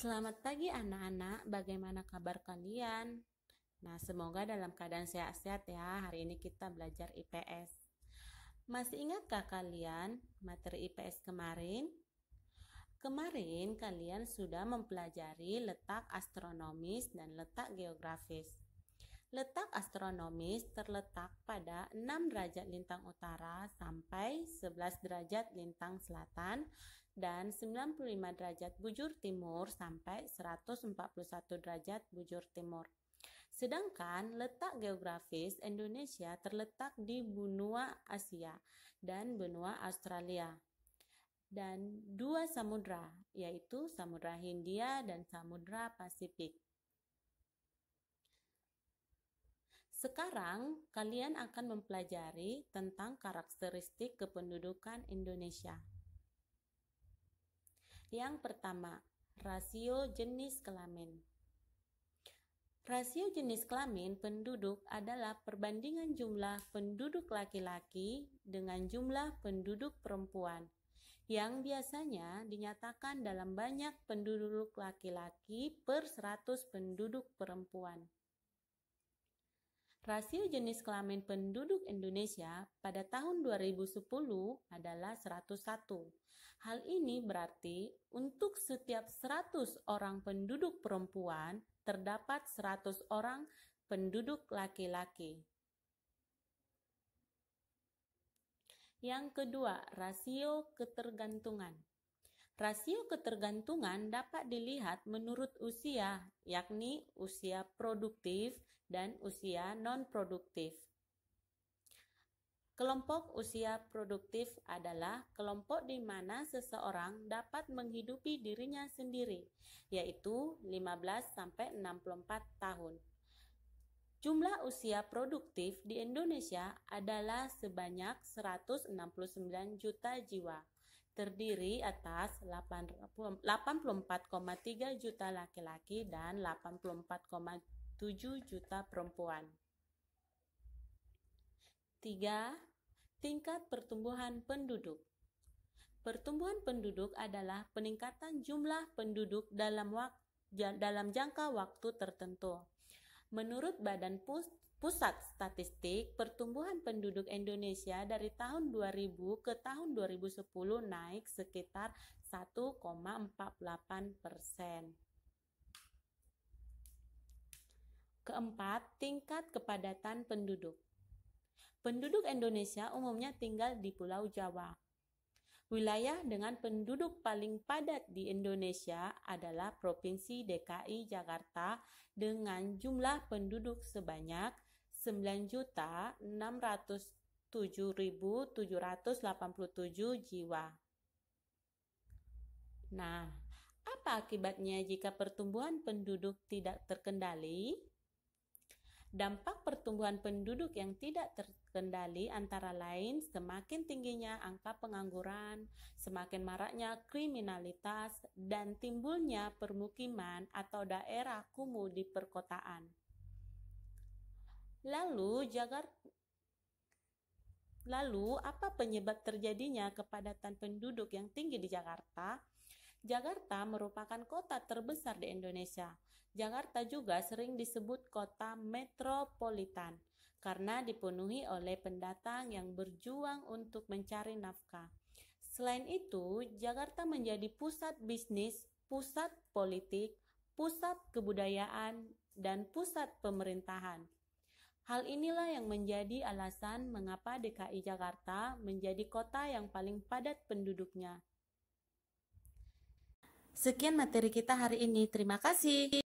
Selamat pagi anak-anak, bagaimana kabar kalian? Nah, semoga dalam keadaan sehat-sehat ya. Hari ini kita belajar IPS. Masih ingatkah kalian materi IPS kemarin? Kemarin kalian sudah mempelajari letak astronomis dan letak geografis. Letak astronomis terletak pada 6 derajat lintang utara sampai 11 derajat lintang selatan dan 95 derajat bujur timur sampai 141 derajat bujur timur. Sedangkan letak geografis Indonesia terletak di benua Asia dan benua Australia dan 2 samudra, yaitu Samudra Hindia dan Samudra Pasifik. Sekarang kalian akan mempelajari tentang karakteristik kependudukan Indonesia. Yang pertama, rasio jenis kelamin. Rasio jenis kelamin penduduk adalah perbandingan jumlah penduduk laki-laki dengan jumlah penduduk perempuan, yang biasanya dinyatakan dalam banyak penduduk laki-laki per 100 penduduk perempuan. Rasio jenis kelamin penduduk Indonesia pada tahun 2010 adalah 101. Hal ini berarti untuk setiap 100 orang penduduk perempuan terdapat 100 orang penduduk laki-laki. Yang kedua, rasio ketergantungan. Rasio ketergantungan dapat dilihat menurut usia, yakni usia produktif dan usia non-produktif. Kelompok usia produktif adalah kelompok di mana seseorang dapat menghidupi dirinya sendiri, yaitu 15-64 tahun. Jumlah usia produktif di Indonesia adalah sebanyak 169 juta jiwa, terdiri atas 84,3 juta laki-laki dan 84,7 juta perempuan. 3. Tingkat pertumbuhan penduduk. Pertumbuhan penduduk adalah peningkatan jumlah penduduk dalam jangka waktu tertentu. Menurut Badan Pusat Statistik, pertumbuhan penduduk Indonesia dari tahun 2000 ke tahun 2010 naik sekitar 1,48%. Keempat, tingkat kepadatan penduduk. Penduduk Indonesia umumnya tinggal di Pulau Jawa. Wilayah dengan penduduk paling padat di Indonesia adalah Provinsi DKI Jakarta dengan jumlah penduduk sebanyak 9.607.787 jiwa. Nah, apa akibatnya jika pertumbuhan penduduk tidak terkendali? Dampak pertumbuhan penduduk yang tidak terkendali antara lain semakin tingginya angka pengangguran, semakin maraknya kriminalitas, dan timbulnya permukiman atau daerah kumuh di perkotaan. Lalu, apa penyebab terjadinya kepadatan penduduk yang tinggi di Jakarta? Jakarta merupakan kota terbesar di Indonesia. Jakarta juga sering disebut kota metropolitan karena dipenuhi oleh pendatang yang berjuang untuk mencari nafkah. Selain itu, Jakarta menjadi pusat bisnis, pusat politik, pusat kebudayaan, dan pusat pemerintahan. Hal inilah yang menjadi alasan mengapa DKI Jakarta menjadi kota yang paling padat penduduknya. Sekian materi kita hari ini. Terima kasih.